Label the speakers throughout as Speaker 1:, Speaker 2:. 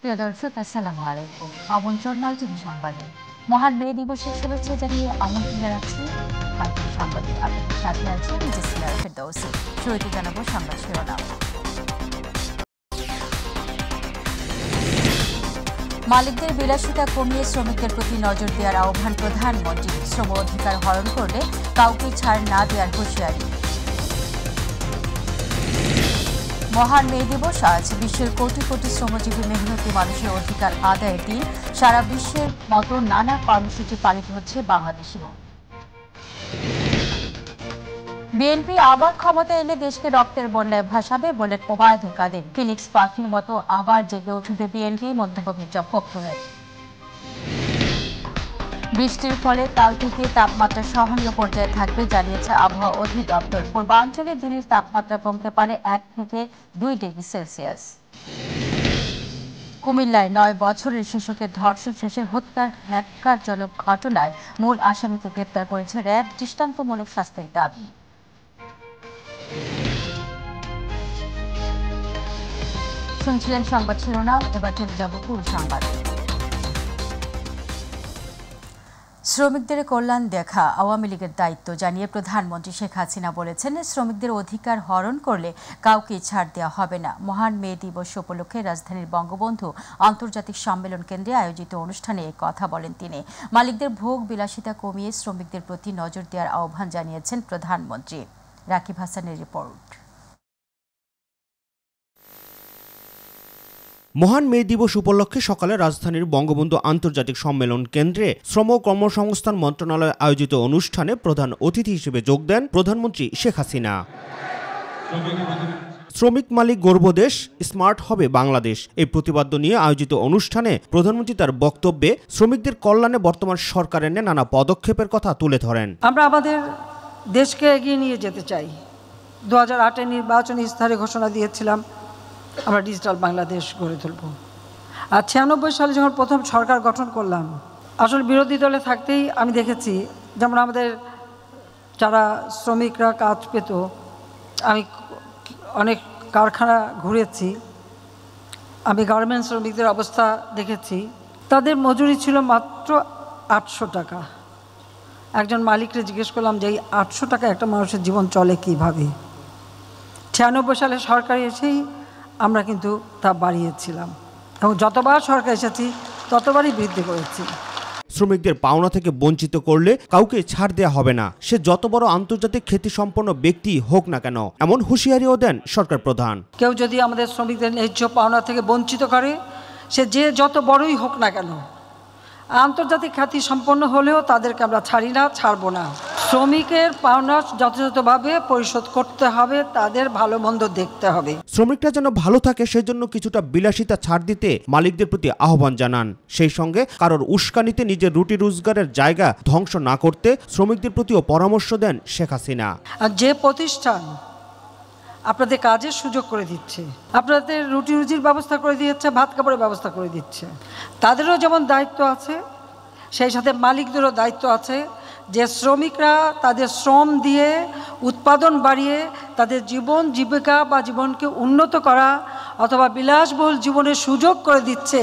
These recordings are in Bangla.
Speaker 1: প্রিয় দর্শক, আসসালামু আলাইকুম। আমন্ত্রণ মাল্টিভিশন সংবাদে মহান মে দিবসের শুভেচ্ছা জানিয়ে আমন্ত্রণ জানাচ্ছি মাল্টিভিশন সংবাদে। আপনাদের সাথে আছে জেসিনা ফেরদৌসী। শুরুতে জানাবো সংবাদ শিরোনাম। মালিকদের বিলাসিতা কমিয়ে শ্রমিকদের প্রতি নজর দেওয়ার আহ্বান প্রধানমন্ত্রী। শ্রম অধিকার হরণ করলে কাউকে ছাড় না দেওয়ার হুঁশিয়ারি। মহান মে দিবস আজ। বিশ্বের কোটি কোটি শ্রমজীবী মেহনতি মানুষের অধিকার আদায়ের দিন। সারা বিশ্বের মতো নানা কর্মসূচি পালিত হচ্ছে বাংলাদেশেও। বিএনপি আবার ক্ষমতা এলে দেশকে রক্তের বন্যায় ভাসাবে বলে ওবায়দুল কাদের। ফিনিক্স পাখির মতো আবার জেগে উঠবে বিএনপি, মন্তব্য মির্জা ফখরুলের। বৃষ্টির ফলে কাল থেকে তাপমাত্রা সহনীয় পর্যায়ে থাকবে জানিয়েছে আবহাওয়া অধিদপ্তর। পূর্বাঞ্চলে দিনের তাপমাত্রা কমতে পারে 1 থেকে 2 ডিগ্রি সেলসিয়াস। কুমিল্লায় 9 বছরের শিশুকে ধর্ষণ শেষে হত্যার ন্যক্কারজনক ঘটনায় মূল আসামিকে গ্রেপ্তার করেছে র্যাব। দৃষ্টান্তমূলক শাস্তির দাবি। শুনছিলেন সংবাদ শিরোনাম, এবার চলে যাব পুরো সংবাদ। শ্রমিকদের কল্যাণ দেখা আওয়ামী লীগের দায়িত্ব জানিয়ে প্রধানমন্ত্রী শেখ হাসিনা বলেছেন, শ্রমিকদের অধিকার হরণ করলে কাউকে ছাড় দেওয়া হবে না। মহান মে দিবস উপলক্ষে রাজধানীর বঙ্গবন্ধু আন্তর্জাতিক সম্মেলন কেন্দ্রে আয়োজিত অনুষ্ঠানে এই কথা বলেন তিনি। মালিকদের ভোগ বিলাসিতা কমিয়ে শ্রমিকদের প্রতি নজর দেওয়ার আহ্বান জানিয়েছেন প্রধানমন্ত্রী। রাকিব হাসানের রিপোর্ট।
Speaker 2: মহান মে দিবস উপলক্ষে সকালে রাজধানীর বঙ্গবন্ধু আন্তর্জাতিক সম্মেলন কেন্দ্রে শ্রম ও কর্মসংস্থান মন্ত্রণালয়ে আয়োজিত অনুষ্ঠানে প্রধান অতিথি হিসেবে যোগ দেন প্রধানমন্ত্রী শেখ হাসিনা। শ্রমিক মালিক গর্ব দেশ, স্মার্ট হবে বাংলাদেশ, এই প্রতিপাদ্য নিয়ে আয়োজিত অনুষ্ঠানে প্রধানমন্ত্রী তার বক্তব্যে শ্রমিকদের কল্যাণে বর্তমান সরকারের নেয়া নানা পদক্ষেপের কথা তুলে ধরেন।
Speaker 3: আমরা আমাদের দেশকে এগিয়ে নিয়ে যেতে চাই। 2008-এর নির্বাচনী ইস্তাহারে ঘোষণা দিয়েছিলাম আমরা ডিজিটাল বাংলাদেশ গড়ে তুলব। আর 96 সালে যখন প্রথম সরকার গঠন করলাম, আসলে বিরোধী দলে থাকতেই আমি দেখেছি, যেমন আমাদের যারা শ্রমিকরা কাজ পেত, আমি অনেক কারখানা ঘুরেছি, আমি গার্মেন্টস শ্রমিকদের অবস্থা দেখেছি। তাদের মজুরি ছিল মাত্র 800 টাকা। একজন মালিককে জিজ্ঞেস করলাম যে এই 800 টাকা একটা মানুষের জীবন চলে কীভাবে। 96 সালে সরকার এসেই আমরা কিন্তু তা বাড়িয়েছিলাম এবং যতবার সরকার এসেছি ততবারই বৃদ্ধি করেছি।
Speaker 2: শ্রমিকদের পাওনা থেকে বঞ্চিত করলে কাউকে ছাড় দেওয়া হবে না, সে যত বড় আন্তর্জাতিক খ্যাতিসম্পন্ন ব্যক্তি হোক না কেন, এমন হুঁশিয়ারিও দেন সরকার প্রধান।
Speaker 3: কেউ যদি আমাদের শ্রমিকদের ন্যায্য পাওনা থেকে বঞ্চিত করে, সে যে যত বড়ই হোক না কেন, আন্তর্জাতিক খ্যাতি সম্পন্ন হলেও তাদেরকে আমরা ছাড়ি না, ছাড়বো না। শ্রমিকের পাওনা যথাযথভাবে পরিশোধ করতে হবে, তাদের ভালো মন্দ দেখতে হবে।
Speaker 2: শ্রমিকরা যেন ভালো থাকে সেজন্য কিছুটা বিলাসিতা ছাড় দিতে মালিকদের প্রতি আহ্বান জানান। সেই সঙ্গে কারোর উস্কানিতে নিজের রুটি রোজগারের জায়গা ধ্বংস না করতে শ্রমিকদের প্রতিও পরামর্শ দেন শেখ হাসিনা।
Speaker 3: আর যে প্রতিষ্ঠান আপনাদের কাজের সুযোগ করে দিচ্ছে, আপনাদের রুটি রুজির ব্যবস্থা করে দিচ্ছে, ভাত কাপড়ের ব্যবস্থা করে দিচ্ছে, তাদেরও যেমন দায়িত্ব আছে, সেই সাথে মালিকদেরও দায়িত্ব আছে যে শ্রমিকরা তাদের শ্রম দিয়ে উৎপাদন বাড়িয়ে তাদের জীবন জীবিকা বা জীবনকে উন্নত করা অথবা বিলাসবহুল জীবনের সুযোগ করে দিচ্ছে,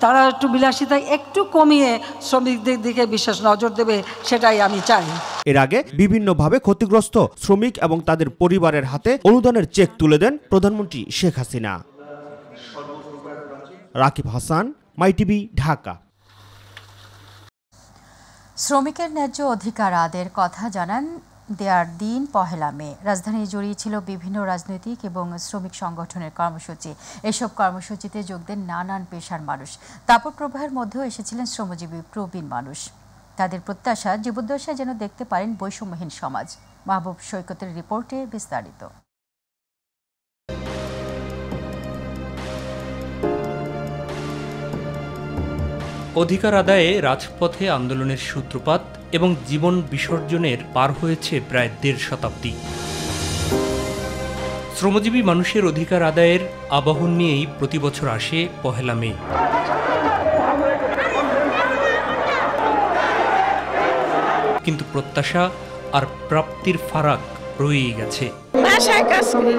Speaker 3: তারা একটু বিলাসিতা একটু কমিয়ে শ্রমিকদের দিকে বিশেষ নজর দেবে, সেটাই আমি চাই।
Speaker 2: এর আগে বিভিন্নভাবে ক্ষতিগ্রস্ত শ্রমিক এবং তাদের পরিবারের হাতে অনুদানের চেক তুলে দেন প্রধানমন্ত্রী শেখ হাসিনা। রাকিব হাসান, মাই টিভি, ঢাকা।
Speaker 1: শ্রমিকের ন্যায্য অধিকার আদায়ের কথা জানান দেওয়ার দিন 1 মে। রাজধানী জড়িয়ে ছিল বিভিন্ন রাজনৈতিক এবং শ্রমিক সংগঠনের কর্মসূচি। এসব কর্মসূচিতে যোগ দেন নানান পেশার মানুষ। তাপপ্রবাহের মধ্যেও এসেছিলেন শ্রমজীবী প্রবীণ মানুষ। তাদের প্রত্যাশা, জীবদ্দশায় যেন দেখতে পারেন বৈষম্যহীন সমাজ। মাহবুব সৈকতের রিপোর্টে বিস্তারিত।
Speaker 4: অধিকার আদায়ে রাজপথে আন্দোলনের সূত্রপাত এবং জীবন বিসর্জনের পার হয়েছে প্রায় 1.5 শতাব্দী। শ্রমজীবী মানুষের অধিকার আদায়ের আবাহন নিয়েই প্রতি বছর আসে 1 মে। কিন্তু প্রত্যাশা আর প্রাপ্তির ফারাক রয়েই গেছে।
Speaker 5: বাসায় কাজ করি,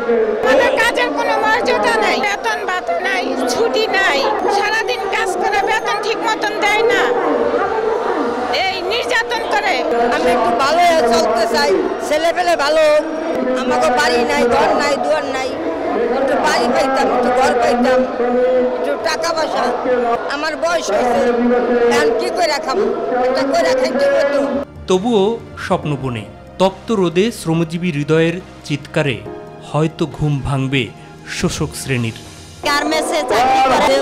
Speaker 5: কাজের কোনো মর্যাদা নাই, বেতন ভাতা নাই, ছুটি নাই, সারাদিন পাইতাম, একটু ঘর পাইতাম, একটু টাকা পয়সা। আমার বয়স হয়েছে, এখন কি করে খাবো? এটা করে খাইতে হতো।
Speaker 4: তবুও স্বপ্ন বুনে তপ্ত রোদে শ্রমজীবী হৃদয়ের চিৎকারে হয়তো ঘুম ভাঙবে শোষক শ্রেণীর।
Speaker 6: গার্মেন্টসে চাকরি করে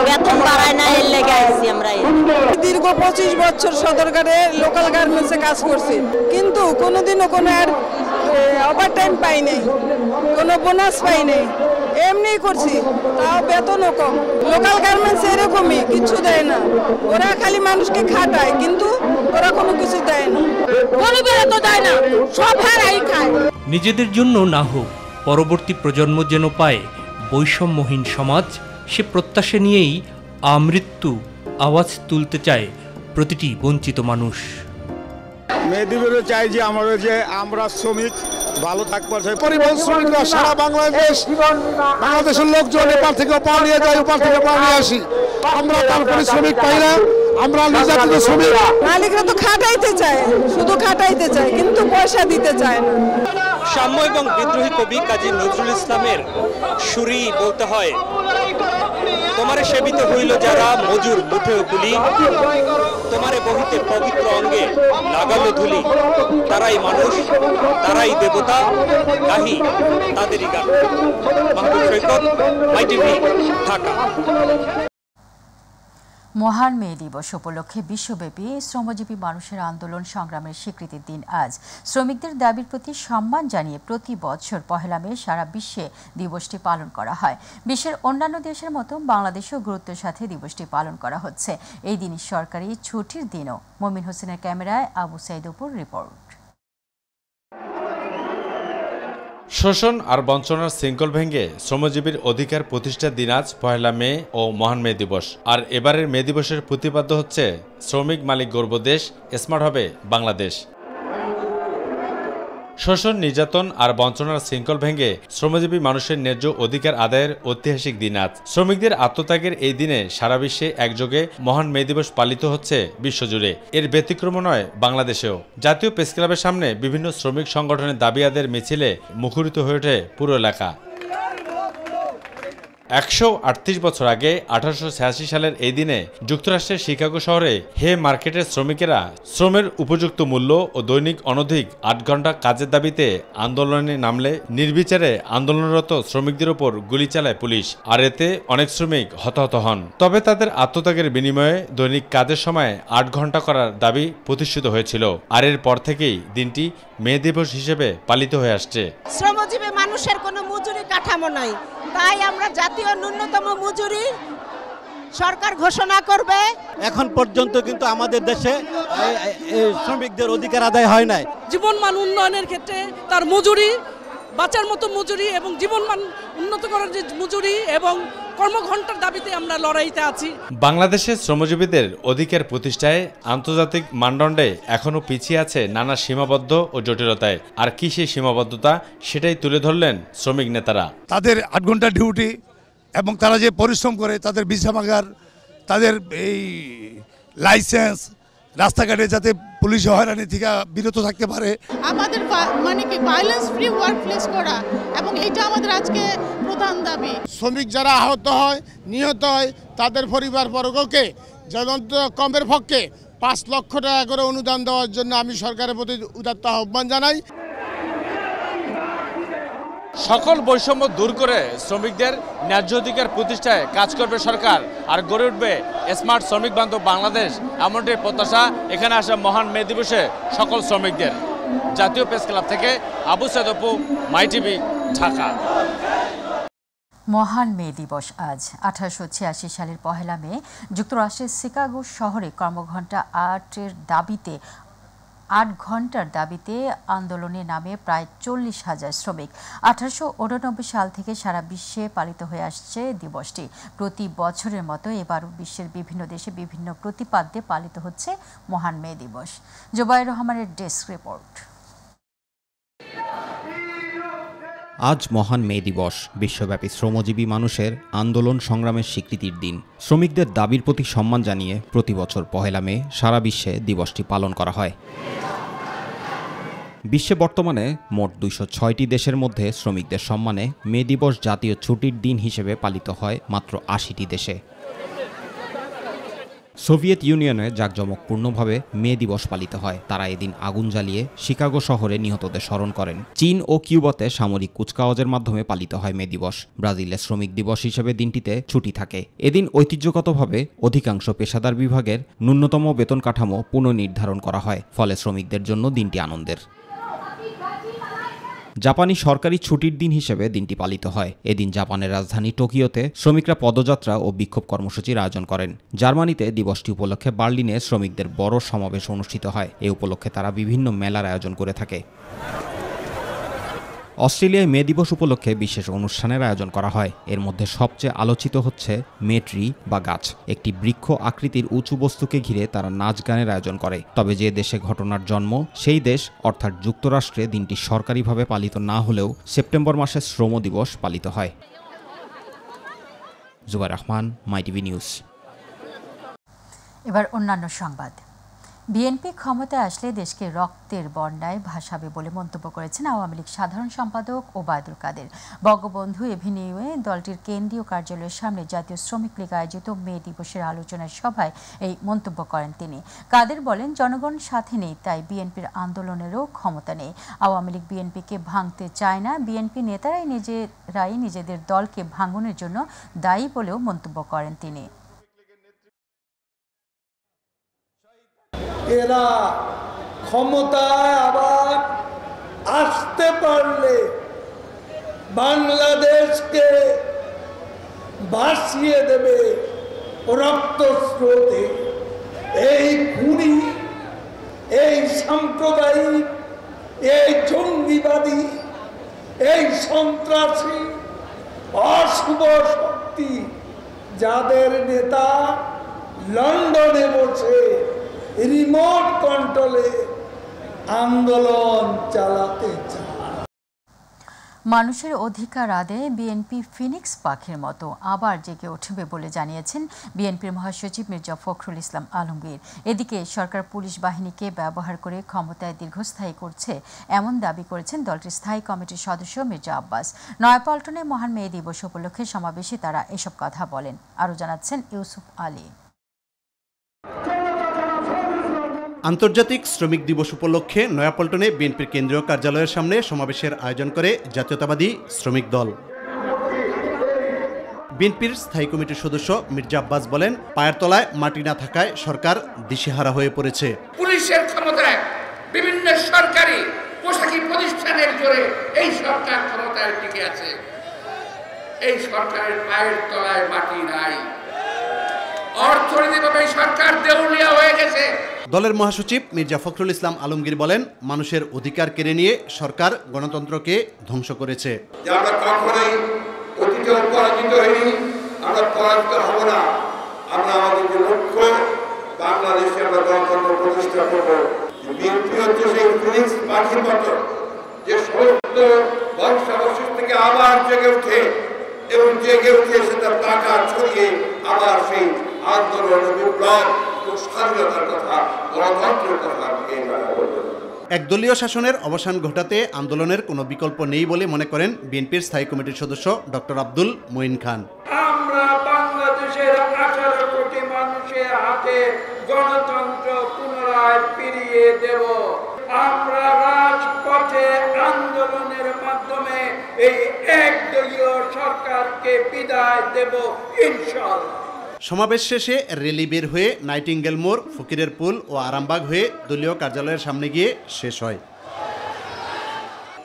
Speaker 6: বেতন বাড়ায় না, এর লেগে আইছি আমরা।
Speaker 3: দীর্ঘ 25 বছর সদরঘাটে লোকাল গার্মেন্টসে কাজ করছি, কিন্তু কোনোদিনও কোনো ওভারটাইম পাই নাই, কোনো বোনাস পাই নাই, এমনি করছি, তাও বেতনও কম। লোকাল গার্মেন্টস এরকমই, কিছু দেয় না, ওরা খালি মানুষকে খাটায়, কিন্তু ওরা কোনো কিছু দেয় না, গরিবের তো দেয় না, সব হারাই খায়।
Speaker 4: নিজেদের জন্য না হোক, পরবর্তী প্রজন্ম যেন পায় বৈষম্যহীন সমাজ, সে প্রত্যাশা নিয়েই আমৃত্যু আওয়াজ তুলতে চায় প্রতিটি বঞ্চিত মানুষ।
Speaker 7: মেয়েদেরও চাই যে আমরা শ্রমিক ভালো থাকবার চাই। পরিবহন শ্রমিকরা সারা বাংলাদেশের লোকজন এপার থেকে ওপার নিয়ে যায়, ওপার থেকে ওপার নিয়ে আসি, আমরা তারপরে শ্রমিক পাই না, আমরা নির্যাতিত শ্রমিক।
Speaker 3: মালিকরা তো খাটাইতে চায়, শুধু খাটাইতে চায়, কিন্তু পয়সা দিতে চায় না।
Speaker 4: সাম্য এবং বিদ্রোহী কবি কাজী নজরুল ইসলামের সুরি বলতে হয়, তোমারে সেবিত হইল যারা মজুর মুঠেও কুলি, তোমারে বহিতে পবিত্র অঙ্গে লাগালো ধুলি, তারাই মানুষ, তারাই দেবতা, গাহি তাদেরই গান। মাহবুব সৈকত, মাইটিভি, ঢাকা।
Speaker 1: মহান মে দিবস উপলক্ষে বিশ্বব্যাপী শ্রমজীবী মানুষের আন্দোলন সংগ্রামের স্বীকৃতির দিন আজ। শ্রমিকদের দাবির প্রতি সম্মান জানিয়ে প্রতি বছর 1 মে সারা বিশ্বে দিবসটি পালন করা হয়। বিশ্বের অন্যান্য দেশের মতো বাংলাদেশেও গুরুত্বের সাথে দিবসটি পালন করা হচ্ছে। এই দিন সরকারি ছুটির দিনও। মমিন হোসেনের ক্যামেরায় আবু সাইদ উপর রিপোর্ট।
Speaker 8: শোষণ আর বঞ্চনার শৃঙ্খল ভেঙে শ্রমজীবীর অধিকার প্রতিষ্ঠার দিন আজ 1 মে ও মহান মে দিবস। আর এবারের মে দিবসের প্রতিপাদ্য হচ্ছে শ্রমিক মালিক গর্ব দেশ, স্মার্ট হবে বাংলাদেশ। শোষণ, নির্যাতন আর বঞ্চনার শৃঙ্খল ভেঙে শ্রমজীবী মানুষের ন্যায্য অধিকার আদায়ের ঐতিহাসিক দিন আজ। শ্রমিকদের আত্মত্যাগের এই দিনে সারা বিশ্বে একযোগে মহান মে দিবস পালিত হচ্ছে বিশ্বজুড়ে। এর ব্যতিক্রম নয় বাংলাদেশেও। জাতীয় প্রেসক্লাবের সামনে বিভিন্ন শ্রমিক সংগঠনের দাবি আদায়ের মিছিলে মুখরিত হয়ে ওঠে পুরো এলাকা। 138 বছর আগে 1886 সালের এই দিনে যুক্তরাষ্ট্রের শিকাগো শহরে হে মার্কেটের শ্রমিকেরা শ্রমের উপযুক্ত মূল্য ও দৈনিক অনধিক 8 ঘন্টা কাজের দাবিতে আন্দোলনে নামলে নির্বিচারে আন্দোলনরত শ্রমিকদের ওপর গুলি চালায় পুলিশ, আর এতে অনেক শ্রমিক হতাহত হন। তবে তাদের আত্মত্যাগের বিনিময়ে দৈনিক কাজের সময় 8 ঘন্টা করার দাবি প্রতিষ্ঠিত হয়েছিল। আর এর পর থেকেই দিনটি মে দিবস হিসেবে পালিত হয়ে আসছে।
Speaker 6: শ্রমজীবী মানুষের কোনো মজুরি কাঠামো নাই, তাই আমরা জাতীয় ন্যূনতম মজুরি সরকার ঘোষণা করবে।
Speaker 9: এখন পর্যন্ত কিন্তু আমাদের দেশে শ্রমিকদের অধিকার আদায় হয় নাই।
Speaker 3: জীবনমান উন্নয়নের ক্ষেত্রে তার মজুরি, বাঁচার মতো মজুরি এবং জীবনমান উন্নত করার যে মজুরি এবং কর্মঘণ্টার দাবিতে আমরা লড়াইতে আছি।
Speaker 8: বাংলাদেশের শ্রমজীবীদের অধিকার প্রতিষ্ঠায় আন্তর্জাতিক মানদণ্ডে এখনও পিছিয়ে আছে নানা সীমাবদ্ধ ও জটিলতায়। আর কি সেই সীমাবদ্ধতা, সেটাই তুলে ধরলেন শ্রমিক নেতারা।
Speaker 7: তাদের 8 ঘন্টা ডিউটি এবং তারা যে পরিশ্রম করে, তাদের বিশ্রামাগার, তাদের এই লাইসেন্স, রাস্তাঘাটে যাতে পুলিশ হয়রানি থেকে বিরত থাকতে পারে।
Speaker 10: আমাদের মানে কি ভায়োলেন্স ফ্রি ওয়ার্ক প্লেস করা, এবং এটা আমাদের আজকে প্রধান দাবি।
Speaker 7: শ্রমিক যারা আহত হয়, নিহত হয়, তাদের পরিবার বর্গকে কমের পক্ষে 5 লক্ষ টাকা করে অনুদান দেওয়ার জন্য আমি সরকারের প্রতি উদাত্ত আহ্বান জানাই।
Speaker 8: সকল বৈষম্য দূর করে শ্রমিকদের ন্যায্য অধিকার প্রতিষ্ঠায় কাজ করবে সরকার, আর গড়ে উঠবে স্মার্ট শ্রমিক বান্ধব বাংলাদেশ, এমনটি প্রত্যাশা এখানে আসা মহান মে দিবসে সকল শ্রমিকদের। জাতীয় প্রেস ক্লাব থেকে আবু সাইদ অপু, মাইটিভি, ঢাকা।
Speaker 1: মহান মে দিবস আজ। 1886 সালের 1 মে যুক্তরাষ্ট্রের শিকাগো শহরে কর্মঘণ্টা 8 ঘন্টার দাবিতে আন্দোলনে নামে প্রায় 40,000 শ্রমিক। 1889 সাল থেকে সারা বিশ্বে পালিত হয়ে আসছে দিবসটি। প্রতি বছরের মতো এবারও বিশ্বের বিভিন্ন দেশে বিভিন্ন প্রতিপাদ্যে পালিত হচ্ছে মহান মে দিবস। জুবাইর রহমানের ডেস্ক রিপোর্ট।
Speaker 2: আজ মহান মে দিবস, বিশ্বব্যাপী শ্রমজীবী মানুষের আন্দোলন সংগ্রামের স্বীকৃতির দিন। শ্রমিকদের দাবির প্রতি সম্মান জানিয়ে প্রতি বছর 1 মে সারা বিশ্বে দিবসটি পালন করা হয়।
Speaker 11: বিশ্বে বর্তমানে মোট 206টি দেশের মধ্যে শ্রমিকদের সম্মানে মে দিবস জাতীয় ছুটির দিন হিসেবে পালিত হয় মাত্র 80টি দেশে। সোভিয়েত ইউনিয়নে জাঁকজমকপূর্ণভাবে মে দিবস পালিত হয়। তারা এদিন আগুন জ্বালিয়ে শিকাগো শহরে নিহতদের স্মরণ করেন। চীন ও কিউবাতে সামরিক কুচকাওয়াজের মাধ্যমে পালিত হয় মে দিবস। ব্রাজিলে শ্রমিক দিবস হিসেবে দিনটিতে ছুটি থাকে। এদিন ঐতিহ্যগতভাবে অধিকাংশ পেশাদার বিভাগের ন্যূনতম বেতন কাঠামো পুনর্নির্ধারণ করা হয়, ফলে শ্রমিকদের জন্য দিনটি আনন্দের। জাপানি সরকারি ছুটির দিন হিসেবে দিনটি পালিত হয়। এদিন জাপানের রাজধানী টোকিওতে শ্রমিকরা পদযাত্রা ও বিক্ষোভ কর্মসূচির আয়োজন করেন। জার্মানিতে দিবসটি উপলক্ষে বার্লিনে শ্রমিকদের বড় সমাবেশ অনুষ্ঠিত হয়। এ উপলক্ষে তারা বিভিন্ন মেলার আয়োজন করে থাকে। অস্ট্রেলিয়ায় মে দিবস উপলক্ষে বিশেষ অনুষ্ঠানের আয়োজন করা হয়। এর মধ্যে সবচেয়ে আলোচিত হচ্ছে মে ট্রি বা গাছ। একটি বৃক্ষ আকৃতির উঁচু বস্তুকে ঘিরে তারা নাচ গানের আয়োজন করে। তবে যে দেশে ঘটনার জন্ম সেই দেশ অর্থাৎ যুক্তরাষ্ট্রে দিনটি সরকারিভাবে পালিত না হলেও সেপ্টেম্বর মাসে শ্রম দিবস পালিত হয়। Zubair Rahman, my TV news.
Speaker 1: এবার অন্যান্য সংবাদ। বিএনপি ক্ষমতায় আসলে দেশকে রক্তের বন্যায় ভাসাবে বলে মন্তব্য করেছেন আওয়ামী লীগ সাধারণ সম্পাদক ওবায়দুল কাদের। বঙ্গবন্ধু এভিনিউয়ে দলটির কেন্দ্রীয় কার্যালয়ের সামনে জাতীয় শ্রমিক লীগ আয়োজিত মে দিবসের আলোচনার সভায় এই মন্তব্য করেন তিনি। কাদের বলেন, জনগণ সাথে নেই, তাই বিএনপির আন্দোলনেরও ক্ষমতা নেই। আওয়ামী লীগ বিএনপিকে ভাঙতে চায় না, বিএনপি নেতারাই নিজেদের দলকে ভাঙনের জন্য দায়ী বলেও মন্তব্য করেন তিনি।
Speaker 12: এরা ক্ষমতায় আবার আসতে পারলে বাংলাদেশকে ভাসিয়ে দেবে রক্তস্রোতে। এই খুনি, এই সাম্প্রদায়িক, এই জঙ্গিবাদী, এই সন্ত্রাসী অশুভ শক্তি, যাদের নেতা লন্ডনে বসে রিমোট কন্ট্রোলে আন্দোলন চালাতে চায়।
Speaker 1: মানুষের অধিকার আদায়ে বিএনপি ফিনিক্স পাখির মতো আবার জেগে উঠবে বলে জানিয়েছেন বিএনপির মহাসচিব মির্জা ফখরুল ইসলাম আলমগীর। এদিকে সরকার পুলিশ বাহিনীকে ব্যবহার করে ক্ষমতায় দীর্ঘস্থায়ী করছে এমন দাবি করেছেন দলটির স্থায়ী কমিটির সদস্য মির্জা আব্বাস। নয়াপল্টনে মহান মে দিবস উপলক্ষে সমাবেশে তারা এসব কথা বলেন। আরও জানাচ্ছেন ইউসুফ আলী।
Speaker 13: আন্তর্জাতিক শ্রমিক দিবস উপলক্ষে নয়াপল্টনে বিএনপির কেন্দ্রীয় কার্যালয়ের সামনে সমাবেশের আয়োজন করে জাতীয়তাবাদী শ্রমিক দল। বিএনপির স্থায়ী কমিটির সদস্য মির্জা আব্বাস বলেন, পায়ের তলায় মাটি না থাকায় সরকার দিশেহারা হয়ে পড়েছে।
Speaker 14: পুলিশের ক্ষমতায়, বিভিন্ন সরকারি পোশাকি প্রতিষ্ঠানের জোরে এই সরকার ক্ষমতায় টিকে আছে। এই সরকারের পায়ের তলায় মাটি নাই, অর্থনৈতিকভাবে সরকার দেউলিয়া হয়ে গেছে।
Speaker 13: দলের মহাসচিব মির্জা ফখরুল ইসলাম আলমগীর বলেন, মানুষের অধিকার কেড়ে নিয়ে সরকার গণতন্ত্রকে ধ্বংস করেছে।
Speaker 14: আমরা কখনোই অতীতেও পরাজিত হইনি, আমরা পরাজিত হব না। আমরা আমাদের যে লক্ষ্য, বাংলাদেশে আমরা গণতন্ত্র প্রতিষ্ঠা করব। বিএনপি হচ্ছে সেই ফিনিক্স পাখির মতো, যে সমস্ত ধ্বংসাবশেষ থেকে আবার জেগে উঠে এবং জেগে উঠে সে তার টাকা ছড়িয়ে আবার সেই আন্দোলন, বিপ্লব ও স্বাধীনতার কথা, গণতন্ত্রের কথা
Speaker 13: একদলীয় শাসনের অবসান ঘটাতে আন্দোলনের কোনো বিকল্প নেই বলে মনে করেন বিএনপির স্থায়ী কমিটির সদস্য ডক্টর আব্দুল মঈন খান।
Speaker 14: আমরা বাংলাদেশের 18 কোটি মানুষের হাতে গণতন্ত্র পুনরায় ফিরিয়ে দেব। আমরা রাজপথে আন্দোলনের মাধ্যমে এই একদলীয় সরকারকে বিদায় দেব ইনশাআল্লাহ।
Speaker 13: সমাবেশ শেষে র্যালি বের হয়ে নাইটিঙ্গেল মোড়, ফকিরের পুল ও আরামবাগ হয়ে দলীয় কার্যালয়ের সামনে গিয়ে শেষ হয়।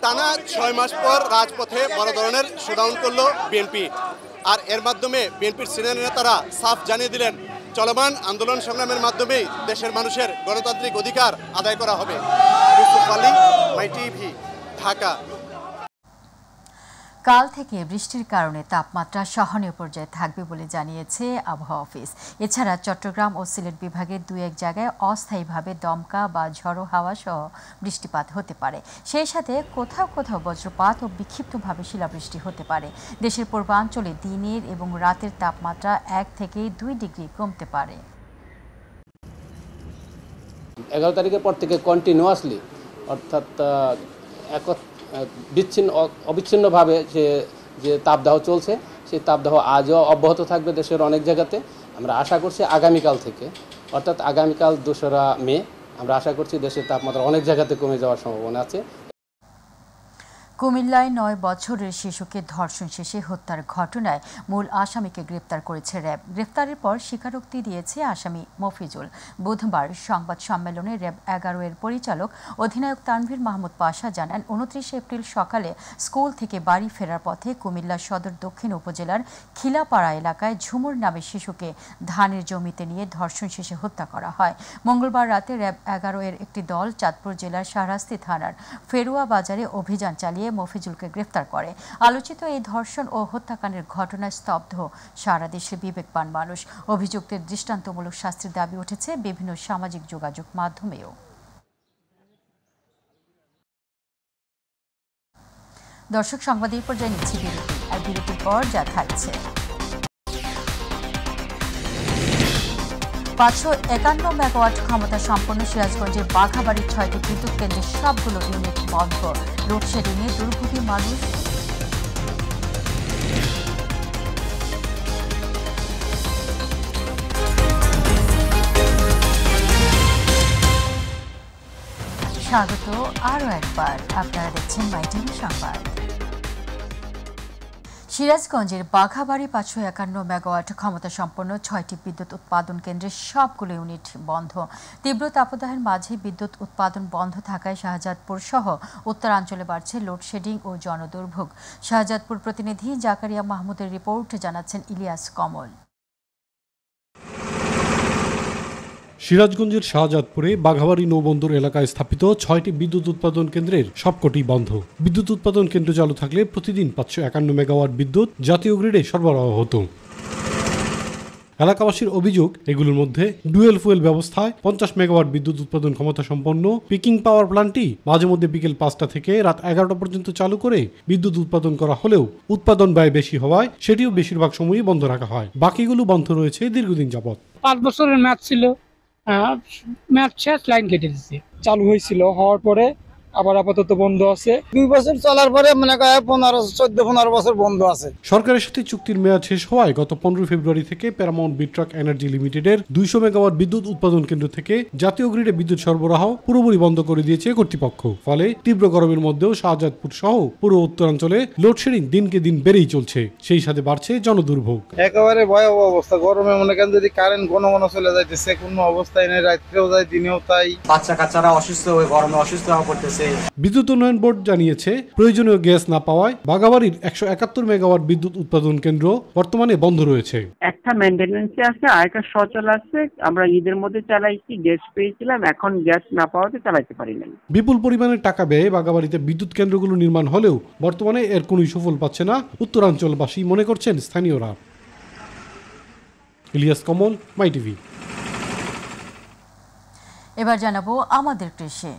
Speaker 15: টানা 6 মাস পর রাজপথে বড় ধরনের শোডাউন করলো বিএনপি। আর এর মাধ্যমে বিএনপির সিনিয়র নেতারা সাফ জানিয়ে দিলেন, চলমান আন্দোলন সংগ্রামের মাধ্যমেই দেশের মানুষের গণতান্ত্রিক অধিকার আদায় করা হবে। ইউসুফ আলী, মাইটিভি, ঢাকা।
Speaker 1: কাল থেকে বৃষ্টির কারণে তাপমাত্রা সহনীয় পর্যায়ে থাকবে বলে জানিয়েছে আবহাওয়া অফিস। এছাড়া চট্টগ্রাম ও সিলেট বিভাগের 2-1 জায়গায় অস্থায়ীভাবে দমকা বা ঝড়ো হাওয়া সহ বৃষ্টিপাত হতে পারে। সেই সাথে কোথাও কোথাও বজ্রপাত ও বিক্ষিপ্তভাবে শিলাবৃষ্টি হতে পারে। দেশের পূর্বাঞ্চলে দিনের এবং রাতের তাপমাত্রা 1 থেকে 2 ডিগ্রি কমতে পারে।
Speaker 16: 11 তারিখের পর থেকে কন্টিনিউয়াসলি অর্থাৎ অবিচ্ছিন্নভাবে যে তাপদাহ চলছে সেই তাপদাহ আজও অব্যাহত থাকবে দেশের অনেক জায়গাতে। আমরা আশা করছি আগামীকাল থেকে, অর্থাৎ আগামীকাল 2রা মে, আমরা আশা করছি দেশের তাপমাত্রা অনেক জায়গাতে কমে যাওয়ার সম্ভাবনা আছে।
Speaker 1: কুমিল্লায় 9 বছরের শিশুকে ধর্ষণ শেষে হত্যার ঘটনায় মূল আসামিকে গ্রেপ্তার করেছে র্যাব। গ্রেপ্তারের পর স্বীকারোক্তি দিয়েছে আসামি মফিজুল। বুধবার সংবাদ সম্মেলনে র্যাব 11 এর পরিচালক অধিনায়ক তানভীর মাহমুদ পাশা জানান, 29 এপ্রিল সকালে স্কুল থেকে বাড়ি ফেরার পথে কুমিল্লা সদর দক্ষিণ উপজেলার খিলাপাড়া এলাকায় ঝুমুর নামে শিশুকে ধানের জমিতে নিয়ে ধর্ষণ শেষে হত্যা করা হয়। মঙ্গলবার রাতে র্যাব 11 এর একটি দল চাঁদপুর জেলার শাহরাস্তি থানার ফেরুয়া বাজারে অভিযান চালিয়ে মফিজুলকে গ্রেফতার করে। আলোচিত এই ধর্ষণ ও হত্যাকাণ্ডের ঘটনায় স্তব্ধ সারা দেশে বিবেকবান মানুষ। অভিযুক্তের দৃষ্টান্তমূলক শাস্তির দাবি উঠেছে বিভিন্ন সামাজিক যোগাযোগ মাধ্যমেও। দর্শক, সংবাদ এই পর্যায়ে নিচ্ছি বিরতি, আর বিরতির পর যা থাকছে। 551 মেগাওয়াট ক্ষমতা সম্পন্ন সিরাজগঞ্জের বাঘাবাড়ির 6টি বিদ্যুৎ কেন্দ্রের সবগুলো ইউনিট বন্ধ। লোডশেডিংয়ে দুর্ভোগী মানুষ। স্বাগত আরও একবার, আপনারা দেখছেন মাই টিভি সংবাদ। সিরাজগঞ্জের বাঘাবাড়ি 551 মেগাওয়াট ক্ষমতা সম্পন্ন 6টি বিদ্যুৎ উৎপাদন কেন্দ্রের সবগুলো ইউনিট বন্ধ। তীব্র তাপদাহের মাঝে বিদ্যুৎ উৎপাদন বন্ধ থাকায় শাহজাদপুর সহ উত্তরাঞ্চলে বাড়ছে লোডশেডিং ও জনদুর্ভোগ। শাহজাদপুর প্রতিনিধি জাকারিয়া মাহমুদের রিপোর্ট, জানাচ্ছেন ইলিয়াস কমল।
Speaker 17: সিরাজগঞ্জের শাহজাদপুরে বাঘাবাড়ি নৌবন্দর এলাকায় স্থাপিত 6টি বিদ্যুৎ উৎপাদন কেন্দ্রের সবকটি বন্ধ। বিদ্যুৎ উৎপাদন কেন্দ্র চালু থাকলে প্রতিদিন 551 মেগাওয়াট বিদ্যুৎ জাতীয় গ্রিডে সরবরাহ হতো। এলাকাবাসীর অভিযোগ, এগুলোর মধ্যে ডুয়েল ফুয়েল ব্যবস্থায় 50 মেগাওয়াট বিদ্যুৎ উৎপাদন ক্ষমতা সম্পন্ন পিকিং পাওয়ার প্ল্যান্টটি মাঝে মধ্যে বিকেল 5টা থেকে রাত 11টা পর্যন্ত চালু করে বিদ্যুৎ উৎপাদন করা হলেও উৎপাদন ব্যয় বেশি হওয়ায় সেটিও বেশিরভাগ সময়ই বন্ধ রাখা হয়। বাকিগুলো বন্ধ রয়েছে দীর্ঘদিন যাবৎ।
Speaker 18: 5 বছরের ম্যাচ ছিল, ম্যাচ শেষ, লাইন কেটে দিচ্ছে। চালু হয়েছিল, হওয়ার পরে আবার আপাতত বন্ধ আছে। 2 বছর চলার পরে মনে হয় 14-15 বছর বন্ধ আছে।
Speaker 17: সরকারের সাথে চুক্তির মেয়াদ শেষ হওয়ায় গত 15 ফেব্রুয়ারি থেকে প্যারামাউন্ট বিট্রাক এনার্জি লিমিটেডের 200 মেগাওয়াট বিদ্যুৎ উৎপাদন কেন্দ্র থেকে জাতীয় গ্রিডে বিদ্যুৎ সরবরাহ পুরোপুরি বন্ধ করে দিয়েছে কর্তৃপক্ষ। ফলে তীব্র গরমের মধ্যেও শাহজাদপুর সহ পুরো উত্তরাঞ্চলে লোডশেডিং দিনকে দিন বেড়েই চলছে। সেই সাথে বাড়ছে জনদুর্ভোগ।
Speaker 19: একেবারে ভয়াবহ অবস্থা। গরমে মনে করেন যদি কারেন্ট ঘন ঘন চলে যাইতেছে, কোনো অবস্থায় নেই, রাত্রেও যায় দিনেও তাই। বাচ্চা কাচ্চারা অসুস্থ হয়ে গরমে অসুস্থ হওয়া পড়তেছে।
Speaker 17: বিদ্যুৎ উন্নয়ন বোর্ড জানিয়েছে, প্রয়োজনীয় গ্যাস না পাওয়ায় বাঘাবাড়ির 171 মেগাওয়াট বিদ্যুৎ উৎপাদন কেন্দ্র বর্তমানে বন্ধ রয়েছে।
Speaker 20: একটা মেইনটেনেন্সে আছে, আরেকটা সচল আছে। আমরা ঈদের মধ্যে চালাইছি, গ্যাস পেয়েছিলাম, এখন গ্যাস না পাওয়াতে চালাইতে পারি না।
Speaker 17: বিপুল পরিমাণে টাকা ব্যয়ে বাঘাবাড়িতে বিদ্যুৎ কেন্দ্রগুলো নির্মাণ হলেও বর্তমানে এর কোনো সুফল পাচ্ছে না উত্তরাঞ্চলবাসী, মনে করছেন স্থানীয়রা। ইলিয়াস কমল, মাই টিভি।
Speaker 1: এবার জানাবো আমাদের কৃষি।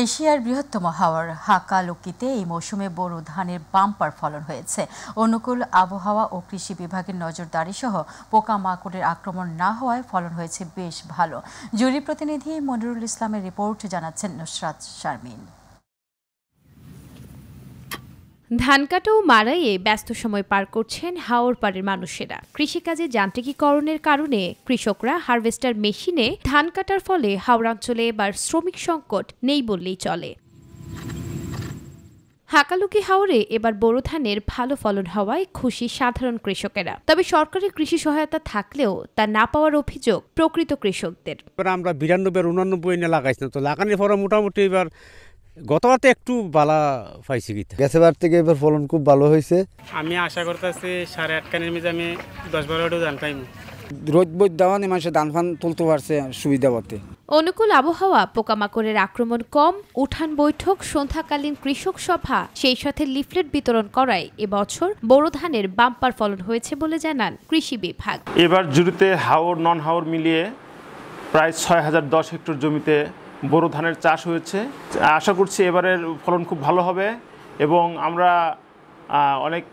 Speaker 1: এশিয়ার বৃহত্তম হাওর হাকালুকিতে এই মৌসুমে বোরো ধানের বাম্পার ফলন হয়েছে। অনুকূল আবহাওয়া ও কৃষি বিভাগের নজরদারি সহ পোকামাকড়ের আক্রমণ না হওয়ায় ফলন হয়েছে বেশ ভালো। জুরি প্রতিনিধি মনিরুল ইসলামের রিপোর্ট, জানাচ্ছেন নুসরাত শারমিন।
Speaker 21: ধান কাটা ও মাড়াইয়ে ব্যস্ত সময় পার করছেন হাওর পাড়ের মানুষেরা। কৃষিকাজে যান্ত্রিকীকরণের কারণে কৃষকরা হারভেস্টার মেশিনে ধান কাটার ফলে হাওড়াঞ্চলে এবার শ্রমিক সংকট নেই বললেই চলে। হাকালুকি হাওরে এবার বোরো ধানের ভালো ফলন হওয়ায় খুশি সাধারণ কৃষকেরা। তবে সরকারি কৃষি সহায়তা থাকলেও তা না পাওয়ার অভিযোগ প্রকৃত কৃষকদের।
Speaker 22: আমরা 92-89 এনে লাগাইছি, তো লাগানোর পরে মোটামুটি এবার গতবারতে একটু বালা পাইছি।
Speaker 23: গেছেবার থেকে এবার ফলন খুব ভালো হয়েছে।
Speaker 24: আমি আশা করতেছি 8.5 কানের মধ্যে আমি 10-12 ধান পাইব।
Speaker 23: রোদ বৈদ দেওয়ানি মানুষের ধান ফান তুলতে পারছে সুবিধা মতে।
Speaker 21: অনুকূল আবহাওয়া, পোকামাকড়ের আক্রমণ কম, উঠান বৈঠক, সন্ধ্যাকালীন কৃষক সভা, সেই সাথে লিফলেট বিতরণ করায় এবছর বোরো ধানের বাম্পার ফলন হয়েছে বলে জানান কৃষি বিভাগ।
Speaker 25: এবার জুড়িতে হাওর নন হাওর মিলিয়ে প্রায় 6010 হেক্টর জমিতে বোরো ধানের চাষ হয়েছে। আশা করছি এবারের ফলন খুব ভালো হবে এবং আমরা অনেক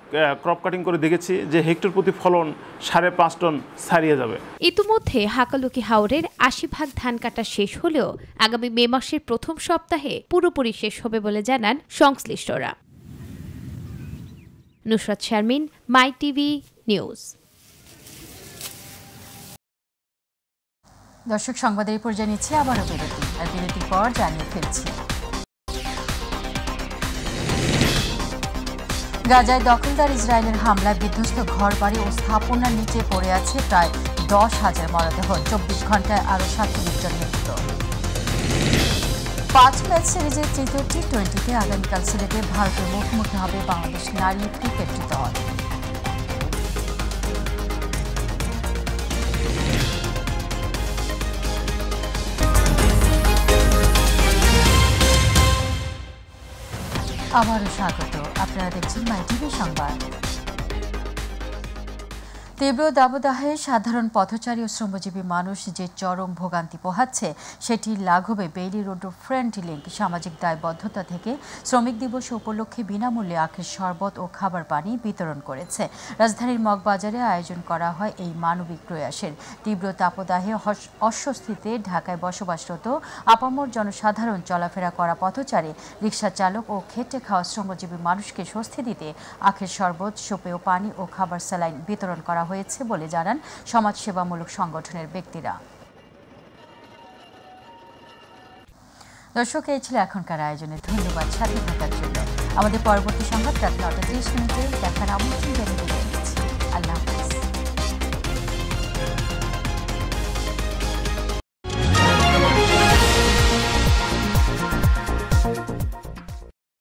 Speaker 25: ক্রপ কাটিং করে দেখেছি যে হেক্টর প্রতি ফলন 5.5 টন ছাড়িয়ে যাবে।
Speaker 21: ইতিমধ্যে হাকালুকি হাওরের ৮০% ধান কাটা শেষ হলেও আগামী মে মাসের প্রথম সপ্তাহে পুরোপুরি শেষ হবে বলে জানান সংশ্লিষ্টরা। নুসরাত শারমিন, মাই টিভি নিউজ।
Speaker 1: দর্শক, সংবাদের এই পর্যায়ে নিচ্ছে আবারও বিরতি, আর বিরতির পর জানিয়ে ফেলছি গাজায় দখলদার ইসরায়েলের হামলায় বিধ্বস্ত ঘরবাড়ি ও স্থাপনার নিচে পড়ে আছে প্রায় 10,000 মরদেহ। 24 ঘন্টায় আরও 47 জন মৃত্যু। 5 ম্যাচ সিরিজের তৃতীয় টি-20তে আগামীকাল সিলেটে ভারতের মুখোমুখি হবে বাংলাদেশ নারী ক্রিকেট দল। আবারও স্বাগত, আপনারা দেখছেন মাই টিভি সংবাদ। তীব্র দাবদাহে সাধারণ পথচারী ও শ্রমজীবী মানুষ যে চরম ভোগান্তি পোহাচ্ছে সেটি লাঘবে বেইলি রোড ফ্রেন্ডলি লিঙ্ক সামাজিক দায়বদ্ধতা থেকে শ্রমিক দিবস উপলক্ষে বিনামূল্যে আখের শরবত ও খাবার পানি বিতরণ করেছে। রাজধানীর মগবাজারে আয়োজন করা হয় এই মানবিক প্রয়াসের। তীব্র তাপদাহে অস্বস্তিতে ঢাকায় বসবাসরত আপামর জনসাধারণ, চলাফেরা করা পথচারী, রিকশা চালক ও খেটে খাওয়া শ্রমজীবী মানুষকে স্বস্তি দিতে আখের শরবত, সোপেয় পানি ও খাবার স্যালাইন বিতরণ করা হয়েছে বলে জানান সমাজসেবামূলক সংগঠনের ব্যক্তিরা। দর্শক, এই ছিল এখনকার আয়োজনে। ধন্যবাদ সাথে থাকার জন্য। আমাদের পরবর্তী সংবাদ রাত 9:30 দেখার আমন্ত্রণ।